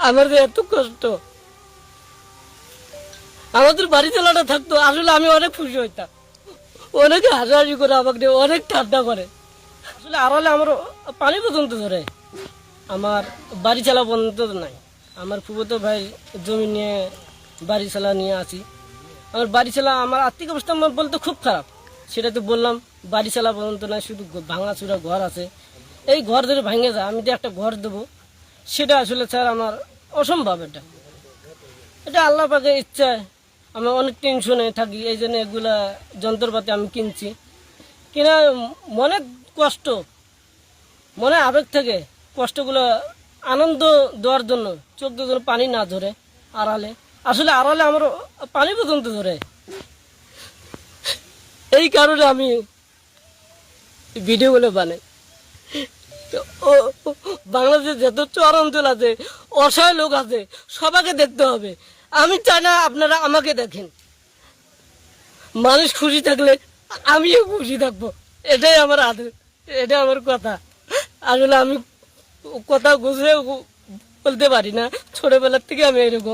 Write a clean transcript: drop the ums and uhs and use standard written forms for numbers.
আমার যে এত কষ্ট, আমাদের বাড়ি চালাটা থাকতো, আসলে আমি অনেক খুশি হইতাম। অনেকে হাসাহাসি করে আমাকে নিয়ে অনেক ঠান্ডা করে। আসলে আড়ালে আমার পানি পর্যন্ত ধরে, আমার বাড়ি চালা পর্যন্ত নাই। আমার ফুফুতো ভাই জমি নিয়ে বাড়ি চালা নিয়ে আছি। আমার বাড়ি চালা, আমার আর্থিক অবস্থা আমার বলতে খুব খারাপ, সেটা তো বললাম। বাড়ি চালা পর্যন্ত নাই, শুধু ভাঙাচুরা ঘর আছে। এই ঘর ধরে ভেঙে যায়, আমি যে একটা ঘর দেবো সেটা আসলে স্যার আমার অসম্ভব। এটা আল্লাহ পাকের ইচ্ছায় আমি অনেক টেনশনে থাকি, এই জন্য এগুলা যন্ত্রপাতি আমি কিনছি। কিনা মনে কষ্ট, মনে আবেগ থেকে কষ্টগুলো আনন্দ দেওয়ার জন্য, চোখ দিয়ে যেন পানি না ধরে আড়ালে। আসলে আড়ালে আমার পানি পর্যন্ত ধরে, এই কারণে আমি ভিডিওগুলো বানাই। তো বাংলাদেশে যত চর অঞ্চল আছে, অসহায় লোক আছে, সবাইকে দেখতে হবে। আমি চাই না আপনারা আমাকে দেখেন। মানুষ খুশি থাকলে আমিও খুশি থাকবো, এটাই আমার আদেশ, এটাই আমার কথা। আসলে আমি কথা গুছিয়ে বলতে পারি না, ছোটবেলার থেকে আমি এরকম।